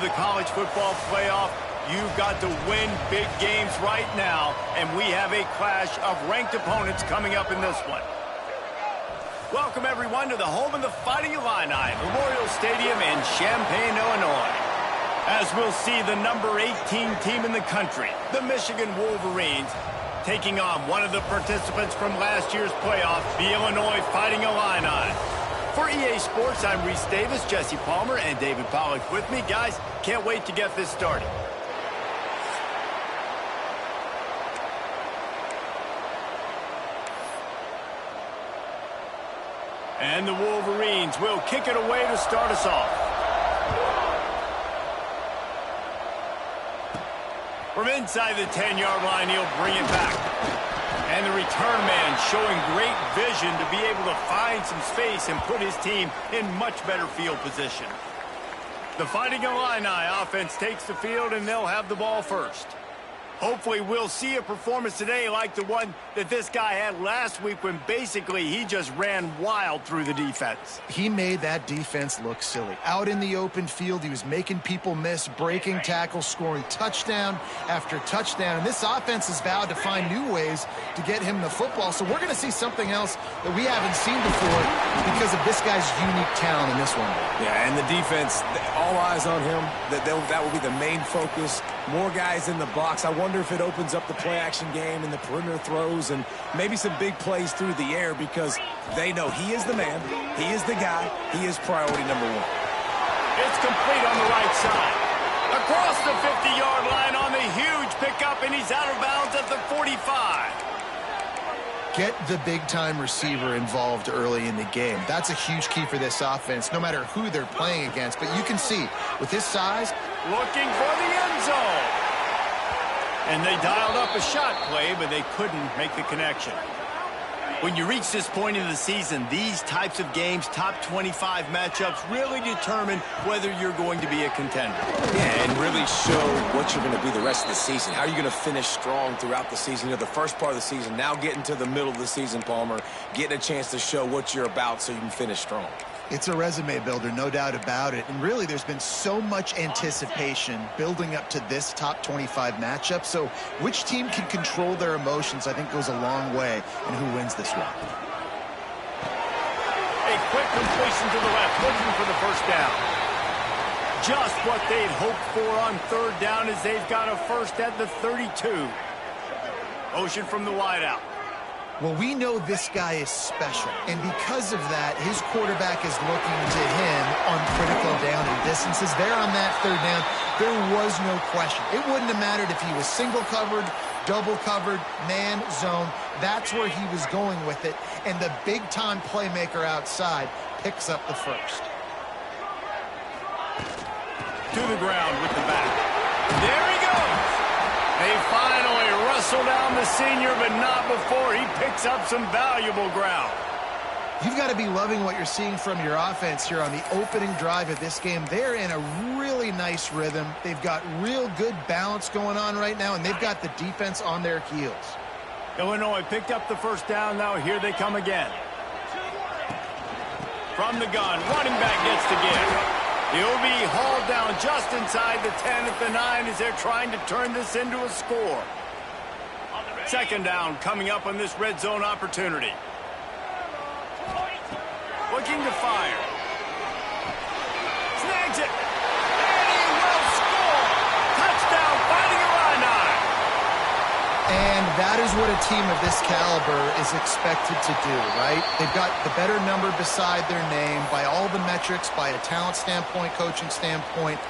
the college football playoff, you've got to win big games right now, and we have a clash of ranked opponents coming up in this one. Welcome, everyone, to the home of the Fighting Illini, Memorial Stadium in Champaign, Illinois. As we'll see the number 18 team in the country, the Michigan Wolverines, taking on one of the participants from last year's playoff, the Illinois Fighting Illini. For EA Sports, I'm Reese Davis, Jesse Palmer, and David Pollack with me. Guys, can't wait to get this started. And the Wolverines will kick it away to start us off. From inside the 10-yard line, he'll bring it back. And the return man showing great vision to be able to find some space and put his team in much better field position. The Fighting Illini offense takes the field, and they'll have the ball first. Hopefully we'll see a performance today like the one that this guy had last week when basically he just ran wild through the defense. He made that defense look silly. Out in the open field, he was making people miss, breaking tackles, scoring touchdown after touchdown. And this offense has vowed to find new ways to get him the football. So we're going to see something else that we haven't seen before because of this guy's unique talent in this one. Yeah, and the defense, all eyes on him. That will be the main focus. More guys in the box. I wonder if it opens up the play-action game and the perimeter throws and maybe some big plays through the air because they know he is the man, he is the guy, he is priority number one. It's complete on the right side. Across the 50-yard line on the huge pickup, and he's out of bounds at the 45. Get the big-time receiver involved early in the game. That's a huge key for this offense, no matter who they're playing against. But you can see, with his size, looking for the end zone. And they dialed up a shot play, but they couldn't make the connection. When you reach this point in the season, these types of games, top 25 matchups, really determine whether you're going to be a contender. Yeah, and really show what you're going to be the rest of the season. How are you going to finish strong throughout the season? You know, the first part of the season, now getting to the middle of the season, Palmer, getting a chance to show what you're about so you can finish strong. it's a resume builder, no doubt about it. And really, there's been so much anticipation building up to this top 25 matchup. So which team can control their emotions, I think, goes a long way in who wins this one. A quick completion to the left, looking for the first down. Just what they'd hoped for on third down, as they've got a first at the 32. Motion from the wideout. Well, we know this guy is special, and because of that, his quarterback is looking to him on critical down and distances. There on that third down, there was no question. It wouldn't have mattered if he was single covered, double covered, man, zone. That's where he was going with it, and the big-time playmaker outside picks up the first. To the ground with the back. There he goes. They finally wrestle down the senior, but not before he picks up some valuable ground. You've got to be loving what you're seeing from your offense here on the opening drive of this game. They're in a really nice rhythm. They've got real good balance going on right now, and they've got the defense on their heels. Illinois picked up the first down. Now here they come again. From the gun, running back gets to give. He'll be hauled down just inside the 10 at the 9 as they're trying to turn this into a score. Second down coming up on this red zone opportunity. Looking to fire. Snags it. And he will score. Touchdown, Fighting Illini. And that is what a team of this caliber is expected to do, right? They've got the better number beside their name by all the metrics, by a talent standpoint, coaching standpoint.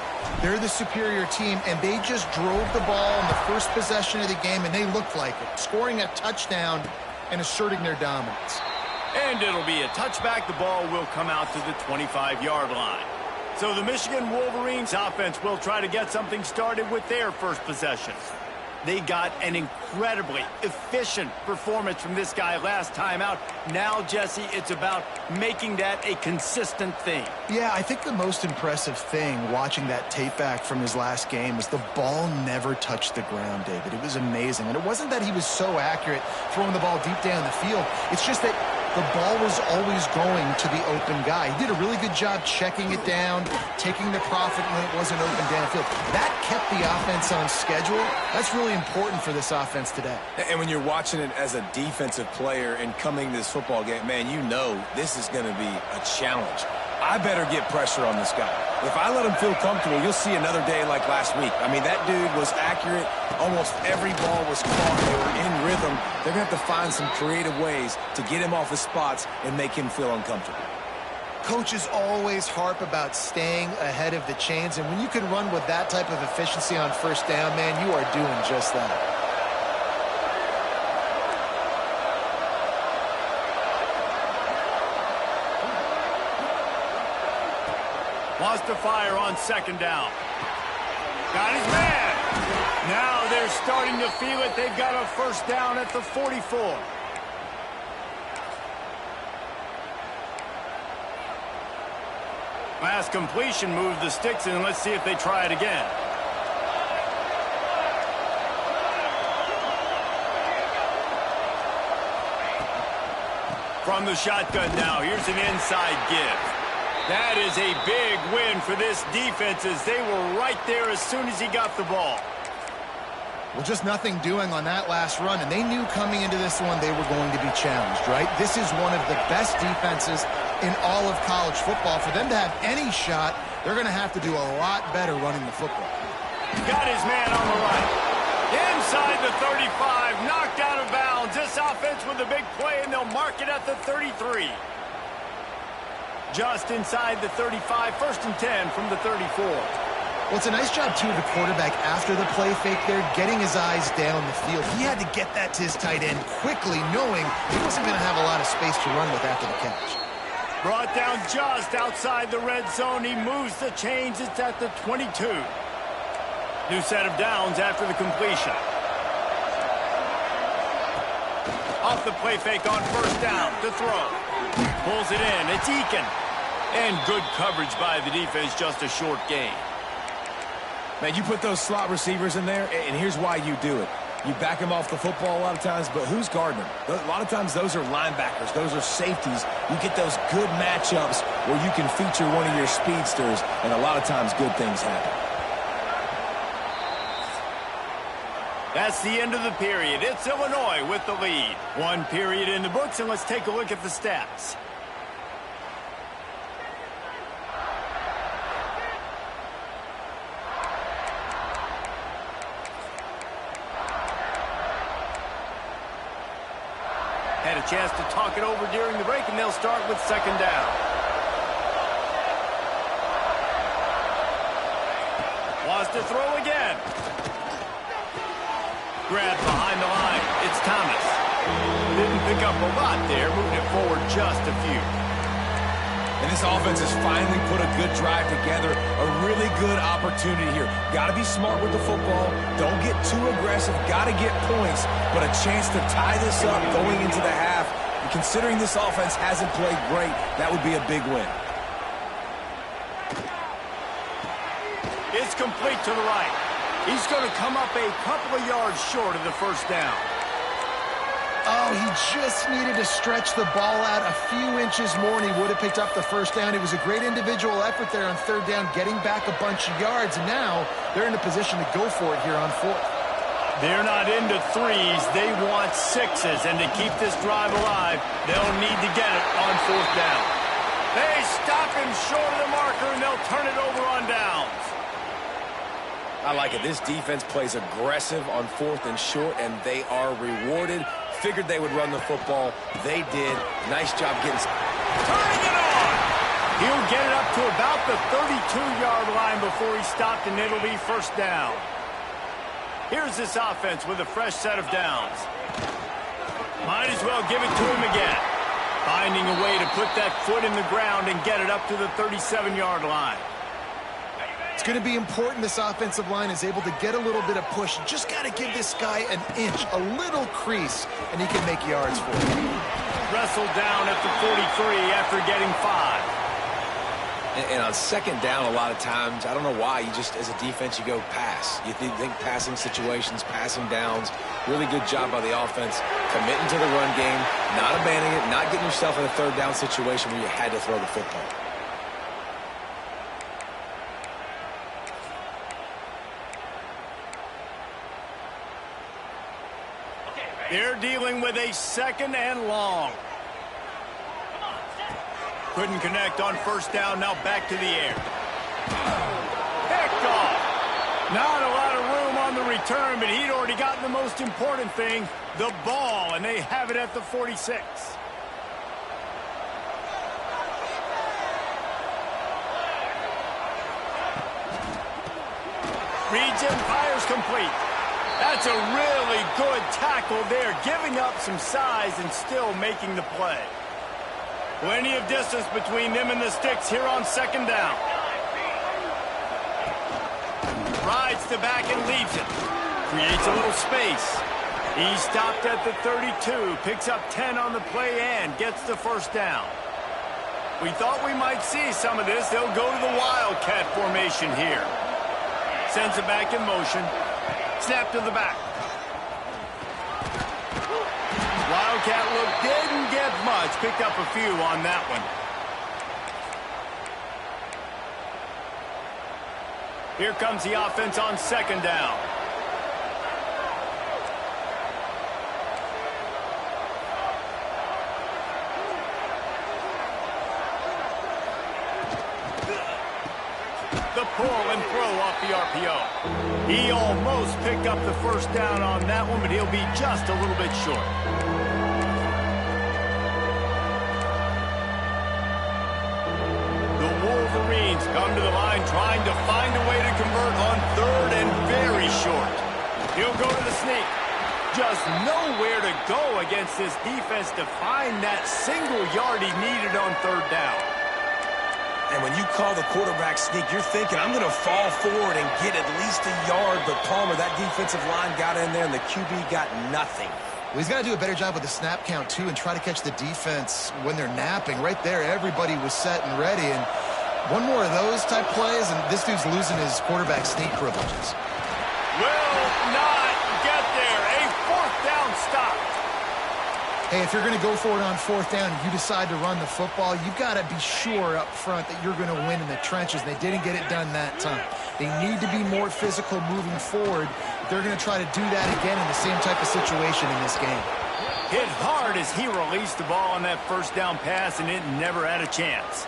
They're the superior team, and they just drove the ball in the first possession of the game, and they looked like it, scoring a touchdown and asserting their dominance. And it'll be a touchback. The ball will come out to the 25-yard line. So the Michigan Wolverines offense will try to get something started with their first possession. They got an incredibly efficient performance from this guy last time out. Now, Jesse, it's about making that a consistent thing. Yeah, I think the most impressive thing watching that tape back from his last game was the ball never touched the ground, David. It was amazing. And it wasn't that he was so accurate throwing the ball deep down the field. It's just that the ball was always going to the open guy. He did a really good job checking it down, taking the profit when it wasn't open downfield. That kept the offense on schedule. That's really important for this offense today. And when you're watching it as a defensive player and coming to this football game, man, you know this is going to be a challenge. I better get pressure on this guy. If I let him feel comfortable, you'll see another day like last week. I mean, that dude was accurate. Almost every ball was caught. They were in rhythm. They're going to have to find some creative ways to get him off his spots and make him feel uncomfortable. Coaches always harp about staying ahead of the chains, and when you can run with that type of efficiency on first down, man, you are doing just that. Wants to fire on second down. Got his man. Now they're starting to feel it. They've got a first down at the 44. Last completion moved the sticks in. Let's see if they try it again. From the shotgun now, here's an inside give. That is a big win for this defense as they were right there as soon as he got the ball. Well, just nothing doing on that last run, and they knew coming into this one they were going to be challenged, right? This is one of the best defenses in all of college football. For them to have any shot, they're going to have to do a lot better running the football. Got his man on the right. Inside the 35, knocked out of bounds. This offense with a big play, and they'll mark it at the 33. Just inside the 35, first and 10 from the 34. Well, it's a nice job, too, of the quarterback after the play fake there, getting his eyes down the field. He had to get that to his tight end quickly, knowing he wasn't going to have a lot of space to run with after the catch. Brought down just outside the red zone. He moves the chains. It's at the 22. New set of downs after the completion. Off the play fake on first down to throw. Pulls it in. It's Eakin. And good coverage by the defense, just a short gain. Man, you put those slot receivers in there, and here's why you do it. You back them off the football a lot of times, but who's guarding them? A lot of times those are linebackers. Those are safeties. You get those good matchups where you can feature one of your speedsters, and a lot of times good things happen. That's the end of the period. It's Illinois with the lead. One period in the books, and let's take a look at the stats. Had a chance to talk it over during the break, and they'll start with second down. Wants to throw again. Grabbed behind the line. It's Thomas. Didn't pick up a lot there, moving it forward just a few. And this offense has finally put a good drive together. A really good opportunity here. Got to be smart with the football. Don't get too aggressive. Got to get points. But a chance to tie this up going into the half. And considering this offense hasn't played great, that would be a big win. It's complete to the right. He's going to come up a couple of yards short of the first down. Oh, he just needed to stretch the ball out a few inches more, and he would have picked up the first down. It was a great individual effort there on third down, getting back a bunch of yards, and now they're in a position to go for it here on fourth. They're not into threes. They want sixes, and to keep this drive alive, they'll need to get it on fourth down. They stop him short of the marker, and they'll turn it over on downs. I like it. This defense plays aggressive on fourth and short, and they are rewarded. Figured they would run the football. They did. Nice job getting... Turning it on! He'll get it up to about the 32-yard line before he stopped, and it'll be first down. Here's this offense with a fresh set of downs. Might as well give it to him again. Finding a way to put that foot in the ground and get it up to the 37-yard line. It's going to be important this offensive line is able to get a little bit of push. Just got to give this guy an inch, a little crease, and he can make yards for it. Wrestled down at the 43 after getting 5. And on second down, a lot of times, I don't know why, you just, as a defense, you go pass. You think passing situations, passing downs. Really good job by the offense, committing to the run game, not abandoning it, not getting yourself in a third down situation where you had to throw the football. They're dealing with a second and long. Couldn't connect on first down. Now back to the air. Picked off. Not a lot of room on the return, but he'd already gotten the most important thing, the ball, and they have it at the 46. Reads in, fires complete. That's a really good tackle there, giving up some size and still making the play. Plenty of distance between them and the sticks here on second down. Rides the back and leaves it. Creates a little space. He stopped at the 32, picks up 10 on the play and gets the first down. We thought we might see some of this. They'll go to the Wildcat formation here. Sends it back in motion. Snap to the back. Wildcat look didn't get much. Picked up a few on that one. Here comes the offense on second down. The pull and throw off the RPO. He almost picked up the first down on that one, but he'll be just a little bit short. The Wolverines come to the line trying to find a way to convert on third and very short. He'll go to the sneak. Just nowhere to go against this defense to find that single yard he needed on third down. And when you call the quarterback sneak, you're thinking, I'm going to fall forward and get at least a yard. But Palmer, that defensive line got in there, and the QB got nothing. Well, he's got to do a better job with the snap count, too, and try to catch the defense when they're napping. Right there, everybody was set and ready. And one more of those type plays, and this dude's losing his quarterback sneak privileges. Will not get there. A fourth down stop. Hey, if you're going to go for it on fourth down and you decide to run the football, you've got to be sure up front that you're going to win in the trenches. They didn't get it done that time. They need to be more physical moving forward. They're going to try to do that again in the same type of situation in this game. Hit hard as he released the ball on that first down pass, and it never had a chance.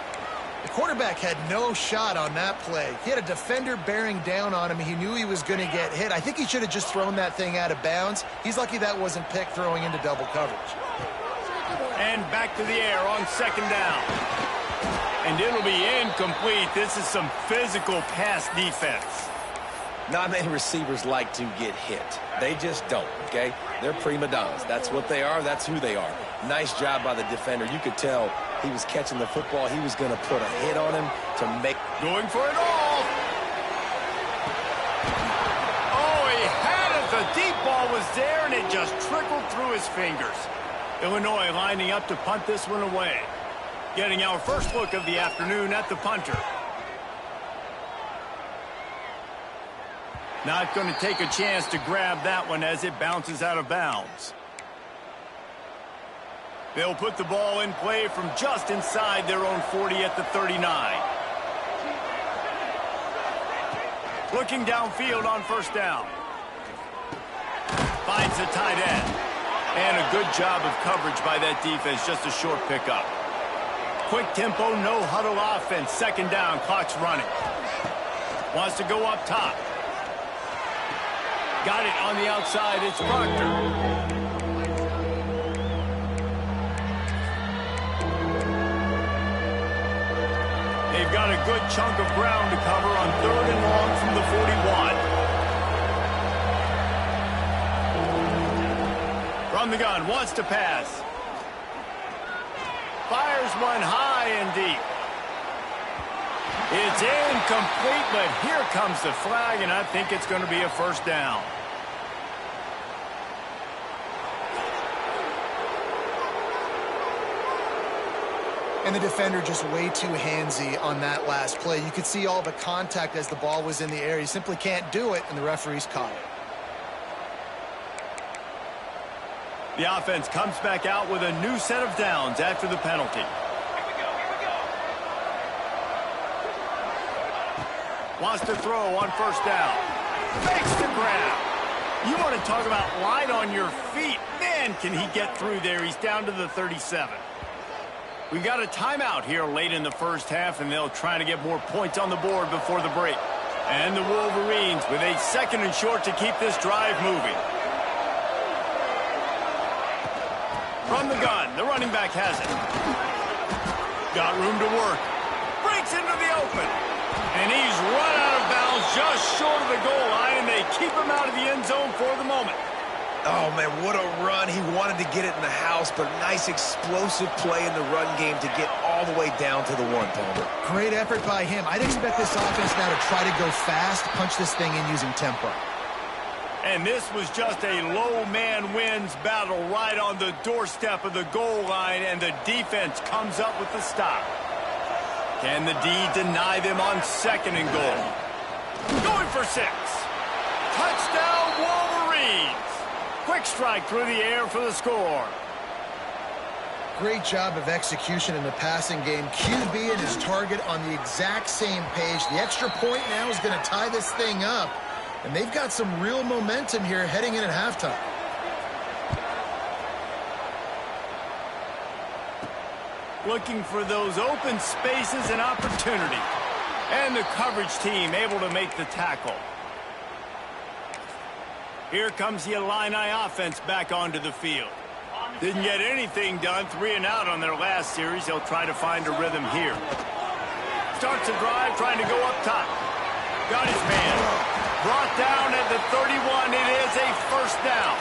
The quarterback had no shot on that play. He had a defender bearing down on him. He knew he was going to get hit. I think he should have just thrown that thing out of bounds. He's lucky that wasn't picked throwing into double coverage. And back to the air on second down. And it'll be incomplete. This is some physical pass defense. Not many receivers like to get hit. They just don't, okay? They're prima donnas. That's what they are. That's who they are. Nice job by the defender. You could tell he was catching the football. He was going to put a hit on him to make... Going for it all. Oh, he had it. The deep ball was there, and it just trickled through his fingers. Illinois lining up to punt this one away. Getting our first look of the afternoon at the punter. Not going to take a chance to grab that one as it bounces out of bounds. They'll put the ball in play from just inside their own 40 at the 39. Looking downfield on first down. Finds the tight end. And a good job of coverage by that defense, just a short pickup. Quick tempo, no huddle offense. Second down, clock's running. Wants to go up top. Got it on the outside, it's Proctor. They've got a good chunk of ground to cover on third and long from the 41. From the gun, wants to pass. Fires one high and deep. It's incomplete, but here comes the flag, and I think it's going to be a first down. And the defender just way too handsy on that last play. You could see all the contact as the ball was in the air. He simply can't do it, and the referee's caught it. The offense comes back out with a new set of downs after the penalty. Wants to throw on first down. Fakes the grab. You want to talk about light on your feet. Man, can he get through there. He's down to the 37. We've got a timeout here late in the first half, and they'll try to get more points on the board before the break. And the Wolverines with a 2nd and short to keep this drive moving. From the gun, the running back has it. Got room to work. Breaks into the open. And he's run out of bounds just short of the goal line, and they keep him out of the end zone for the moment. Oh, man, what a run. He wanted to get it in the house, but nice explosive play in the run game to get all the way down to the 1, Palmer. Great effort by him. I'd expect this offense now to try to go fast, punch this thing in using tempo. And this was just a low man wins battle right on the doorstep of the goal line, and the defense comes up with the stop. Can the D deny them on 2nd and goal? Going for 6. Touchdown, Wolverines. Quick strike through the air for the score. Great job of execution in the passing game. QB and his target on the exact same page. The extra point now is going to tie this thing up. And they've got some real momentum here heading in at halftime. Looking for those open spaces and opportunity. And the coverage team able to make the tackle. Here comes the Illini offense back onto the field. Didn't get anything done, 3 and out on their last series. They'll try to find a rhythm here. Starts a drive trying to go up top. Got his man. Brought down at the 31. It is a first down.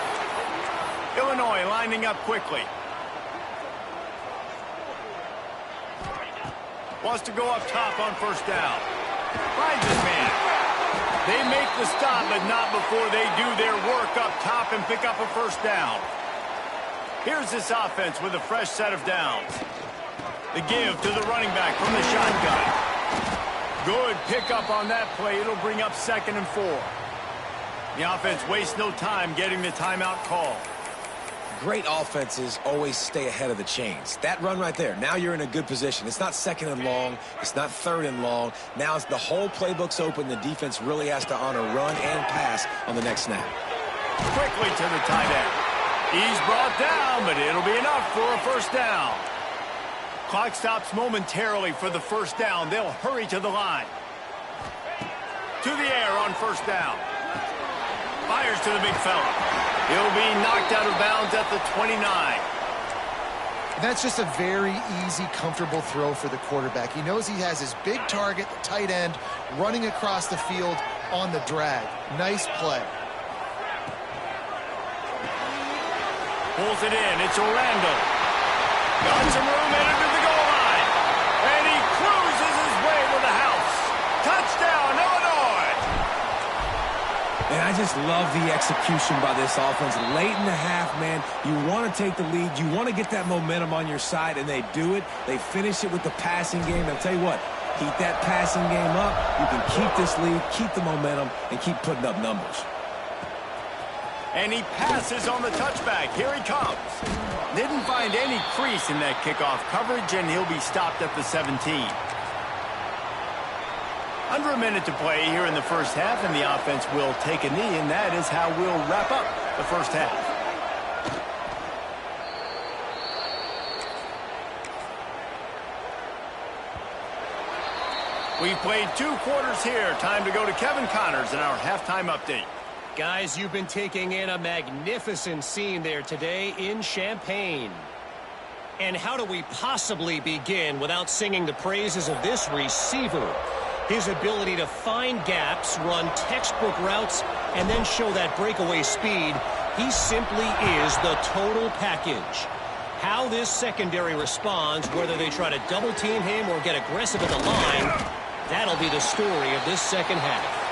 Illinois lining up quickly. Wants to go up top on first down. Finds his man. They make the stop, but not before they do their work up top and pick up a first down. Here's this offense with a fresh set of downs. The give to the running back from the shotgun. Good pickup on that play. It'll bring up 2nd and 4. The offense wastes no time getting the timeout call. Great offenses always stay ahead of the chains. That run right there, now you're in a good position. It's not 2nd and long. It's not 3rd and long. Now it's the whole playbook's open. The defense really has to honor run and pass on the next snap. Quickly to the tight end. He's brought down, but it'll be enough for a first down. Clock stops momentarily for the first down. They'll hurry to the line. To the air on first down. Fires to the big fella. He'll be knocked out of bounds at the 29. That's just a very easy, comfortable throw for the quarterback. He knows he has his big target, the tight end, running across the field on the drag. Nice play. Pulls it in. It's Orlando. Got some room headed to the goal line. And he cruises his way to the house. Touchdown, Illinois. And I just love the execution by this offense. Late in the half, man, you want to take the lead. You want to get that momentum on your side, and they do it. They finish it with the passing game. I'll tell you what, keep that passing game up. You can keep this lead, keep the momentum, and keep putting up numbers. And he passes on the touchback. Here he comes. Didn't find any crease in that kickoff coverage, and he'll be stopped at the 17. Under a minute to play here in the first half, and the offense will take a knee, and that is how we'll wrap up the first half. We've played 2 quarters here. Time to go to Kevin Connors in our halftime update. Guys, you've been taking in a magnificent scene there today in Champaign. And how do we possibly begin without singing the praises of this receiver? His ability to find gaps, run textbook routes, and then show that breakaway speed. He simply is the total package. How this secondary responds, whether they try to double team him or get aggressive at the line, that'll be the story of this second half.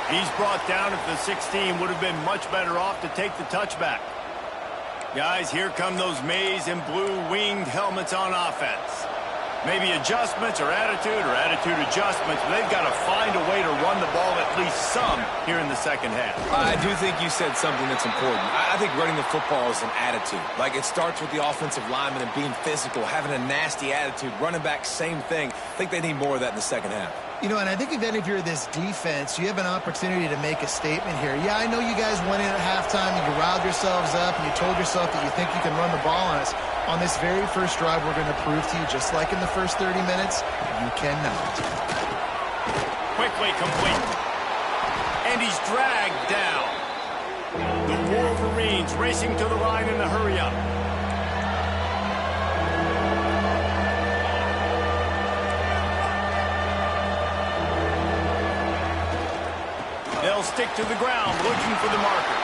He's brought down at the 16. Would have been much better off to take the touchback. Guys, here come those maize and blue winged helmets on offense. Maybe adjustments or attitude adjustments. But they've got to find a way to run the ball at least some here in the second half. I do think you said something that's important. I think running the football is an attitude. Like, it starts with the offensive lineman and being physical, having a nasty attitude. Running back, same thing. I think they need more of that in the second half. You know, and I think if you're this defense, you have an opportunity to make a statement here. Yeah, I know you guys went in at halftime and you riled yourselves up and you told yourself that you think you can run the ball on us. On this very first drive, we're going to prove to you, just like in the first 30 minutes, you cannot. Quickly complete. And he's dragged down. The Wolverines racing to the line in the hurry-up. They'll stick to the ground, looking for the marker.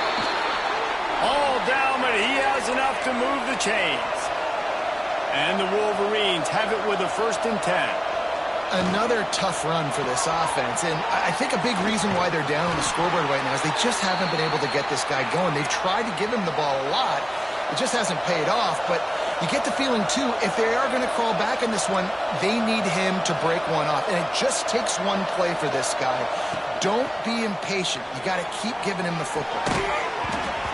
All down, but he has enough to move the chains. And the Wolverines have it with a 1st and 10. Another tough run for this offense, and I think a big reason why they're down on the scoreboard right now is they just haven't been able to get this guy going. They've tried to give him the ball a lot. It just hasn't paid off, but you get the feeling, too, if they are going to crawl back in this one, they need him to break one off, and it just takes one play for this guy. Don't be impatient. You got to keep giving him the football.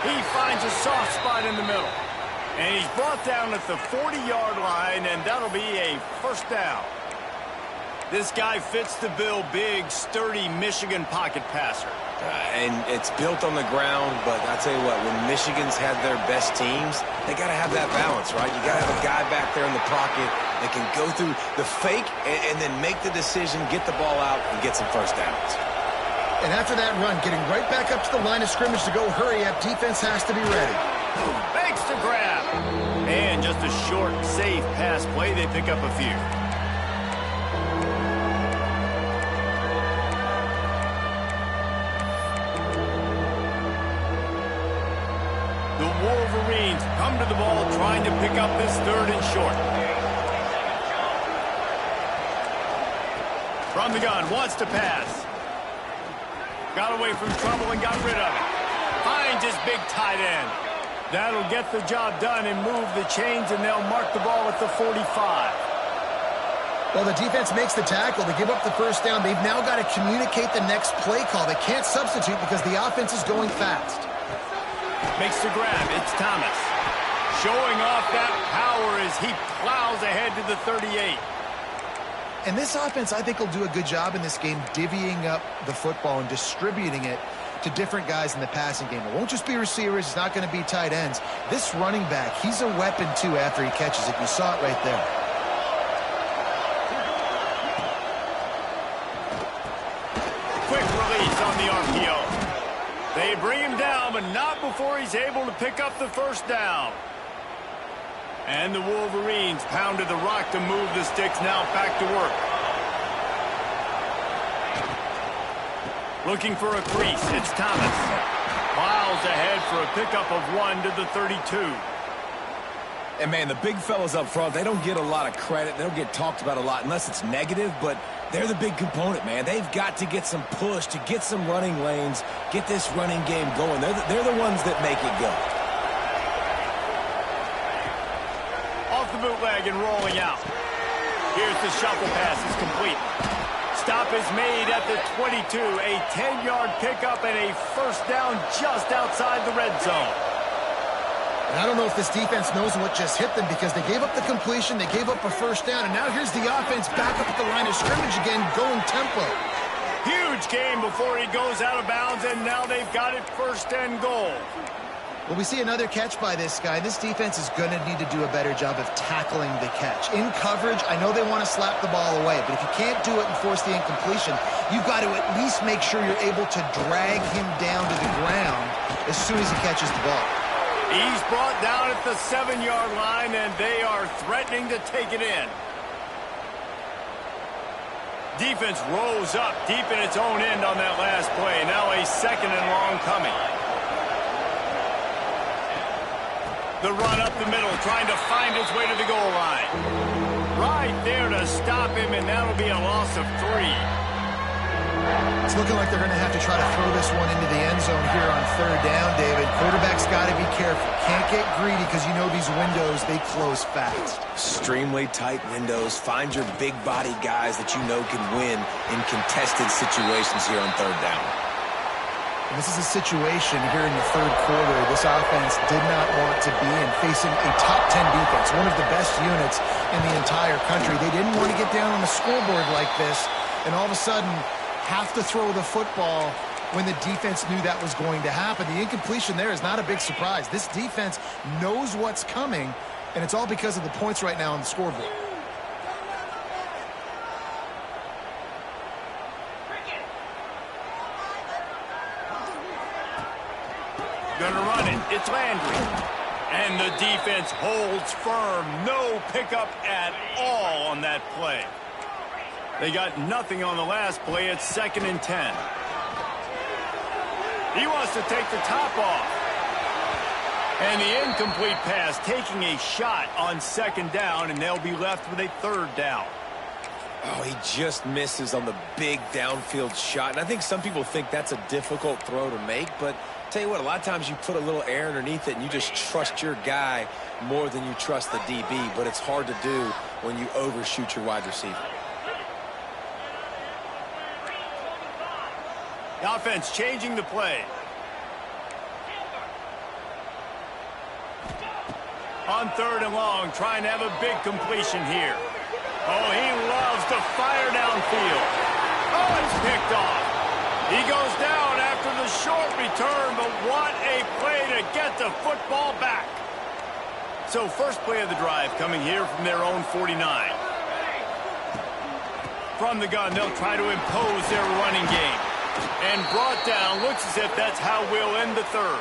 He finds a soft spot in the middle. And he's brought down at the 40-yard line, and that'll be a 1st down. This guy fits the bill, big, sturdy Michigan pocket passer. And it's built on the ground, but I'll tell you what, when Michigan's had their best teams, they got to have that balance, right? You got to have a guy back there in the pocket that can go through the fake and then make the decision, get the ball out, and get some 1st downs. And after that run, getting right back up to the line of scrimmage to go hurry up, defense has to be ready. Makes the grab. And just a short, safe pass play. They pick up a few. The Wolverines come to the ball trying to pick up this 3rd and short. From the gun, wants to pass. Got away from trouble and got rid of it. Finds his big tight end. That'll get the job done and move the chains, and they'll mark the ball at the 45. Well, the defense makes the tackle. They give up the 1st down. They've now got to communicate the next play call. They can't substitute because the offense is going fast. Makes the grab. It's Thomas. Showing off that power as he plows ahead to the 38. And this offense, I think, will do a good job in this game divvying up the football and distributing it to different guys in the passing game. It won't just be receivers. It's not going to be tight ends. This running back, he's a weapon, too, after he catches it. You saw it right there. Quick release on the RPO. They bring him down, but not before he's able to pick up the 1st down. And the Wolverines pounded the rock to move the sticks. Now back to work. Looking for a crease. It's Thomas. Miles ahead for a pickup of 1 to the 32. And, man, the big fellas up front, they don't get a lot of credit. They don't get talked about a lot unless it's negative, but they're the big component, man. They've got to get some push, to get some running lanes, get this running game going. They're the ones that make it go. Off the bootleg and rolling out. Here's the shuffle pass. It's complete. Stop is made at the 22. A 10-yard pickup and a 1st down just outside the red zone. And I don't know if this defense knows what just hit them because they gave up the completion, they gave up a 1st down, and now here's the offense back up at the line of scrimmage again, going tempo. Huge game before he goes out of bounds, and now they've got it 1st and goal. Well, we see another catch by this guy. This defense is going to need to do a better job of tackling the catch. In coverage, I know they want to slap the ball away, but if you can't do it and force the incompletion, you've got to at least make sure you're able to drag him down to the ground as soon as he catches the ball. He's brought down at the 7-yard line, and they are threatening to take it in. Defense rose up deep in its own end on that last play. Now a 2nd and long coming. The run up the middle, trying to find his way to the goal line. Right there to stop him, and that'll be a loss of 3. It's looking like they're going to have to try to throw this one into the end zone here on third down, David. Quarterback's got to be careful. Can't get greedy because you know these windows, they close fast. Extremely tight windows. Find your big body guys that you know can win in contested situations here on third down. And this is a situation here in the third quarter this offense did not want to be in, facing a top 10 defense, one of the best units in the entire country. They didn't want to get down on the scoreboard like this, and all of a sudden have to throw the football when the defense knew that was going to happen. The incompletion there is not a big surprise. This defense knows what's coming, and it's all because of the points right now on the scoreboard. Gonna run it. It's Landry. And the defense holds firm. No pickup at all on that play. They got nothing on the last play. It's 2nd and 10. He wants to take the top off. And the incomplete pass taking a shot on 2nd down, and they'll be left with a 3rd down. Oh, he just misses on the big downfield shot. And I think some people think that's a difficult throw to make, but tell you what, a lot of times you put a little air underneath it and you just trust your guy more than you trust the DB, but it's hard to do when you overshoot your wide receiver. The offense changing the play. On 3rd and long, trying to have a big completion here. Oh, he loves to fire downfield. Oh, it's picked off. He goes down after the short return, but what a play to get the football back. So first play of the drive coming here from their own 49. From the gun, they'll try to impose their running game. And brought down, looks as if that's how we'll end the 3rd.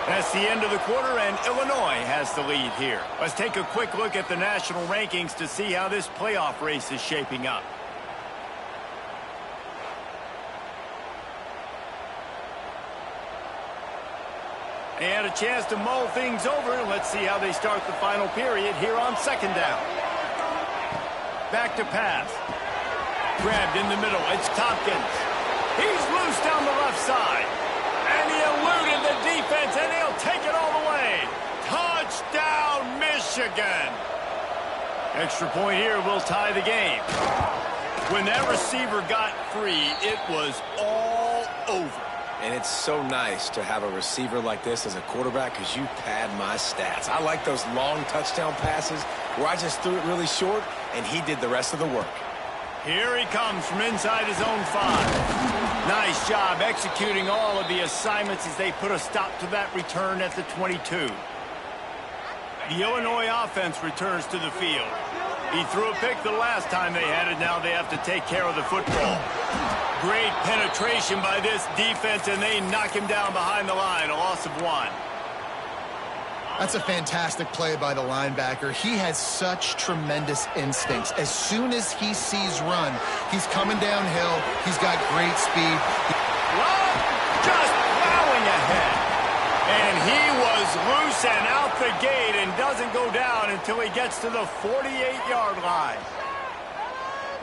That's the end of the quarter, and Illinois has the lead here. Let's take a quick look at the national rankings to see how this playoff race is shaping up. They had a chance to mull things over. Let's see how they start the final period here on 2nd down. Back to pass. Grabbed in the middle. It's Tompkins. He's loose down the left side. And he eluded the defense, and he'll take it all the way. Touchdown, Michigan. Extra point here will tie the game. When that receiver got free, it was all over. And it's so nice to have a receiver like this as a quarterback because you pad my stats. I like those long touchdown passes where I just threw it really short and he did the rest of the work. Here he comes from inside his own 5. Nice job executing all of the assignments as they put a stop to that return at the 22. The Illinois offense returns to the field. He threw a pick the last time they had it. Now they have to take care of the football. Great penetration by this defense, and they knock him down behind the line. A loss of 1. That's a fantastic play by the linebacker. He has such tremendous instincts. As soon as he sees run, he's coming downhill. He's got great speed. Just plowing ahead. And he was loose and out the gate and doesn't go down until he gets to the 48-yard line.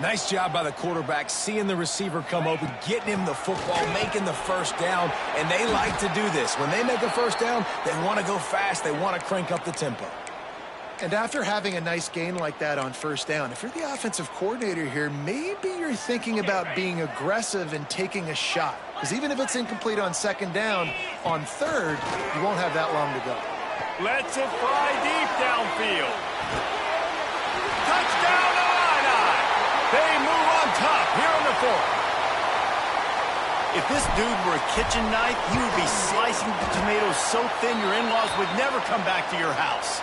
Nice job by the quarterback, seeing the receiver come open, getting him the football, making the 1st down, and they like to do this. When they make a 1st down, they want to go fast, they want to crank up the tempo. And after having a nice gain like that on 1st down, if you're the offensive coordinator here, maybe you're thinking about being aggressive and taking a shot. Because even if it's incomplete on 2nd down, on 3rd, you won't have that long to go. Lets it fly deep downfield. Touchdown! They move on top here in the 4th. If this dude were a kitchen knife, he would be slicing the tomatoes so thin your in-laws would never come back to your house.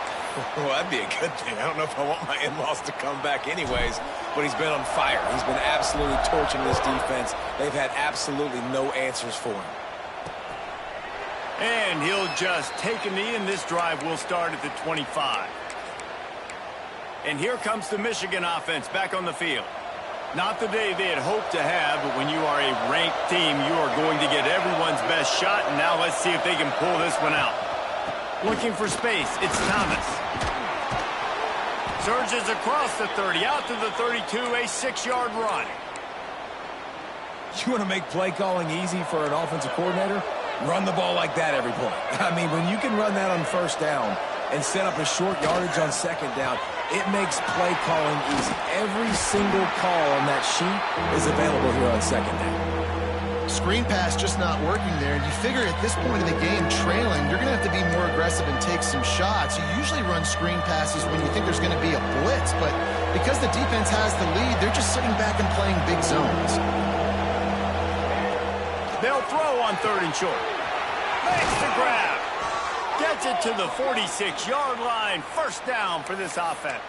Well, that'd be a good thing. I don't know if I want my in-laws to come back anyways, but he's been on fire. He's been absolutely torching this defense. They've had absolutely no answers for him. And he'll just take a knee, and this drive will start at the 25. And here comes the Michigan offense back on the field. Not the day they had hoped to have, but when you are a ranked team, you are going to get everyone's best shot. And now let's see if they can pull this one out. Looking for space, it's Thomas. Surges across the 30, out to the 32, a 6-yard run. You want to make play calling easy for an offensive coordinator? Run the ball like that every point. I mean, when you can run that on first down and set up a short yardage on second down, it makes play calling easy. Every single call on that sheet is available here on second down. Screen pass just not working there. And you figure at this point of the game, trailing, you're going to have to be more aggressive and take some shots. You usually run screen passes when you think there's going to be a blitz. But because the defense has the lead, they're just sitting back and playing big zones. They'll throw on 3rd and short. Makes the grab. Gets it to the 46-yard line. First down for this offense.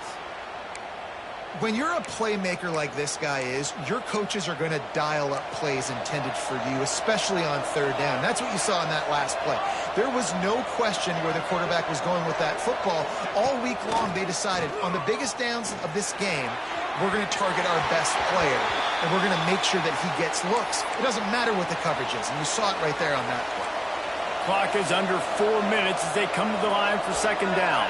When you're a playmaker like this guy is, your coaches are going to dial up plays intended for you, especially on 3rd down. That's what you saw in that last play. There was no question where the quarterback was going with that football. All week long, they decided on the biggest downs of this game, we're going to target our best player, and we're going to make sure that he gets looks. It doesn't matter what the coverage is, and you saw it right there on that play. Clock is under 4 minutes as they come to the line for 2nd down.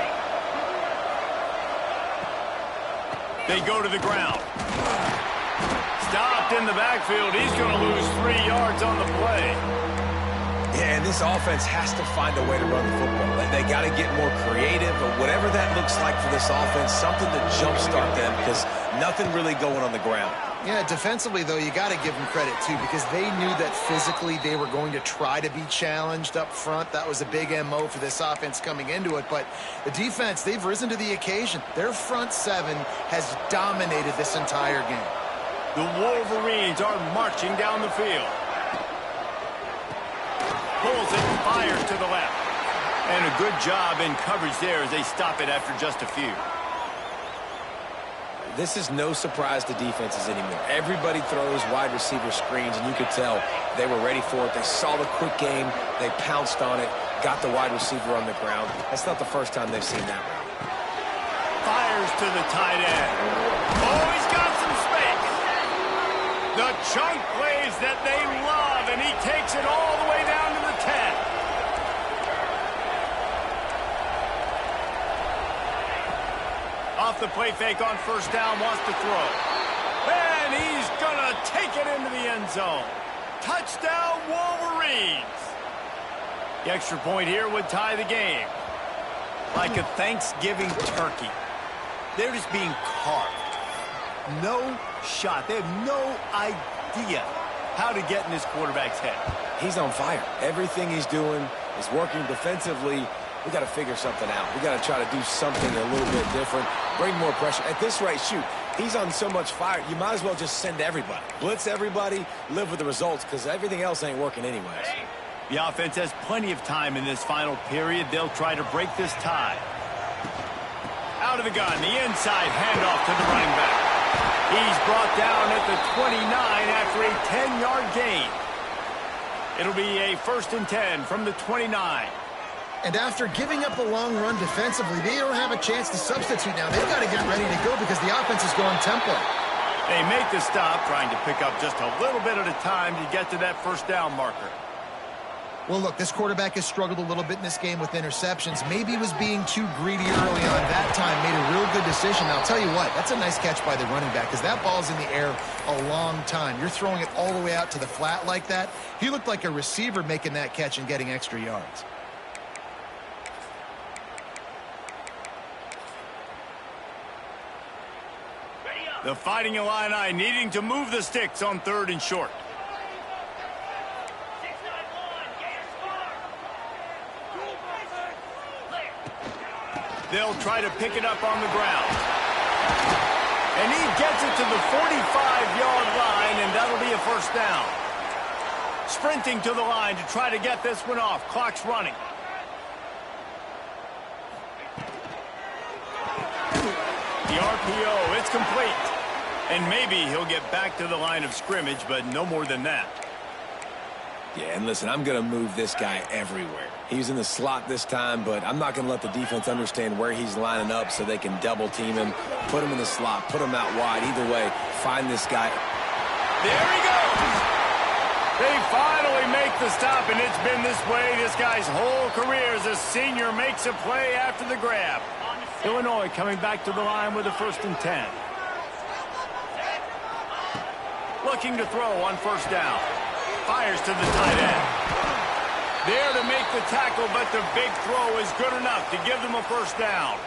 They go to the ground. Stopped in the backfield. He's going to lose 3 yards on the play. Yeah, and this offense has to find a way to run the football. They got to get more creative, or whatever that looks like for this offense, something to jumpstart them, because nothing really going on the ground. Yeah, defensively, though, you got to give them credit, too, because they knew that physically they were going to try to be challenged up front. That was a big MO for this offense coming into it. But the defense, they've risen to the occasion. Their front seven has dominated this entire game. The Wolverines are marching down the field. Pulls it, fires to the left. And a good job in coverage there as they stop it after just a few. This is no surprise to defenses anymore. Everybody throws wide receiver screens, and you could tell they were ready for it. They saw the quick game. They pounced on it, got the wide receiver on the ground. That's not the first time they've seen that route. Fires to the tight end. Oh, he's got some space. The chunk plays that they love, and he takes it all the way down to the 10. Off the play fake on first down, wants to throw. And he's going to take it into the end zone. Touchdown, Wolverines. The extra point here would tie the game. Like a Thanksgiving turkey. They're just being carved. No shot. They have no idea how to get in this quarterback's head. He's on fire. Everything he's doing is working defensively. We got to figure something out. We got to try to do something a little bit different. Bring more pressure. At this rate, shoot, he's on so much fire, you might as well just send everybody. Blitz everybody, live with the results, because everything else ain't working anyways. The offense has plenty of time in this final period. They'll try to break this tie. Out of the gun, the inside handoff to the running back. He's brought down at the 29 after a 10-yard gain. It'll be a 1st and 10 from the 29. And after giving up a long run defensively, they don't have a chance to substitute now. They've got to get ready to go because the offense is going tempo. They make the stop, trying to pick up just a little bit at a time to get to that first down marker. Well, look, this quarterback has struggled a little bit in this game with interceptions. Maybe he was being too greedy early on. That time made a real good decision. I'll tell you what, that's a nice catch by the running back because that ball's in the air a long time. You're throwing it all the way out to the flat like that. He looked like a receiver making that catch and getting extra yards. The Fighting Illini needing to move the sticks on 3rd and short. They'll try to pick it up on the ground. And he gets it to the 45-yard line, and that'll be a first down. Sprinting to the line to try to get this one off. Clock's running. The RPO, it's complete. And maybe he'll get back to the line of scrimmage, but no more than that. Yeah, and listen, I'm going to move this guy everywhere. He's in the slot this time, but I'm not going to let the defense understand where he's lining up so they can double team him, put him in the slot, put him out wide. Either way, find this guy. There he goes. They finally make the stop, and it's been this way this guy's whole career as a senior makes a play after the grab. Illinois coming back to the line with a 1st and 10. Looking to throw on first down. Fires to the tight end. There to make the tackle, but the big throw is good enough to give them a first down.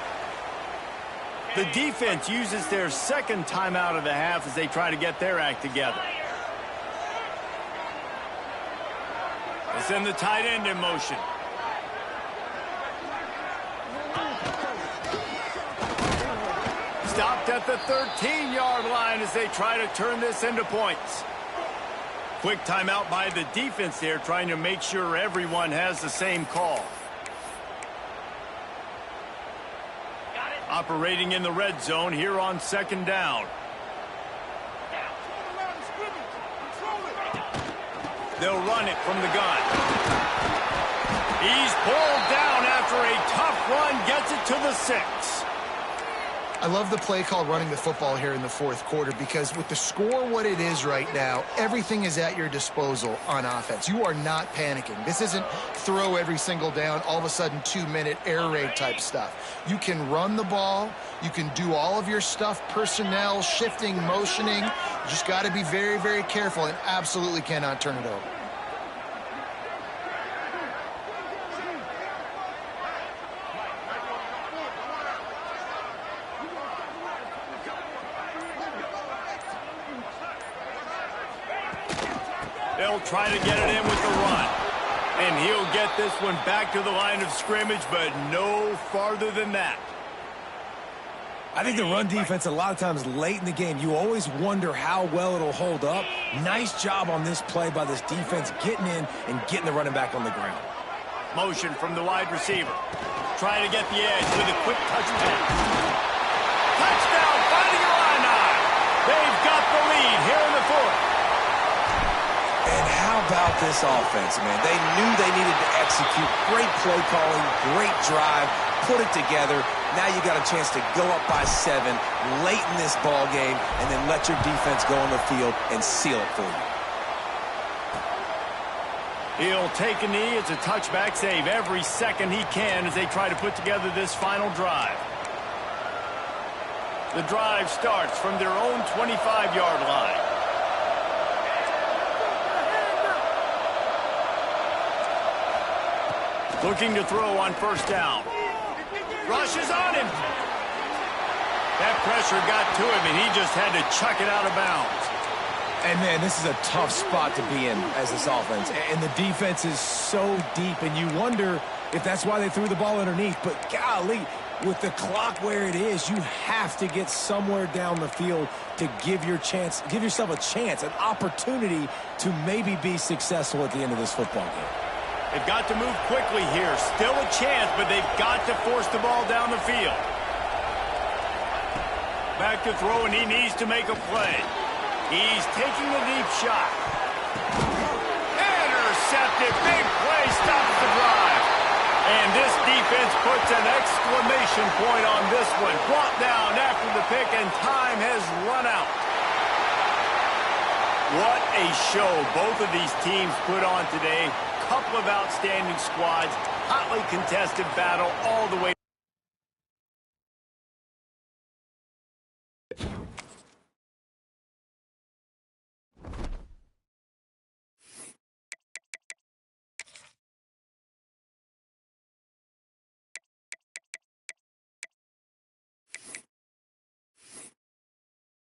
The defense uses their second timeout of the half as they try to get their act together. They send the tight end in motion. Stopped at the 13-yard line as they try to turn this into points. Quick timeout by the defense there, trying to make sure everyone has the same call. Operating in the red zone here on second down. They'll run it from the gun. He's pulled down after a tough run, gets it to the 6. I love the play call running the football here in the fourth quarter because with the score what it is right now, everything is at your disposal on offense. You are not panicking. This isn't throw every single down, all of a sudden 2-minute air raid type stuff. You can run the ball. You can do all of your stuff, personnel, shifting, motioning. You just got to be very, very careful and absolutely cannot turn it over. They'll try to get it in with the run. And he'll get this one back to the line of scrimmage, but no farther than that. I think the run defense, a lot of times late in the game, you always wonder how well it'll hold up. Nice job on this play by this defense, getting in and getting the running back on the ground. Motion from the wide receiver. Trying to get the edge with a quick touch pass. Touchdown, Fighting Illini. They've got the lead here in the fourth. And how about this offense, man? They knew they needed to execute. Great play calling, great drive, put it together. Now you got a chance to go up by 7 late in this ball game and then let your defense go on the field and seal it for you. He'll take a knee. It's a touchback save every second he can as they try to put together this final drive. The drive starts from their own 25-yard line. Looking to throw on first down. Rushes on him. That pressure got to him, and he just had to chuck it out of bounds. And, man, this is a tough spot to be in as this offense. And the defense is so deep, and you wonder if that's why they threw the ball underneath. But, golly, with the clock where it is, you have to get somewhere down the field to give yourself a chance, an opportunity to maybe be successful at the end of this football game. They've got to move quickly here. Still a chance, but they've got to force the ball down the field. Back to throw, and he needs to make a play. He's taking a deep shot. Intercepted. Big play stops the drive. And this defense puts an exclamation point on this one. Brought down after the pick, and time has run out. What a show both of these teams put on today. Couple of outstanding squads, hotly contested battle all the way.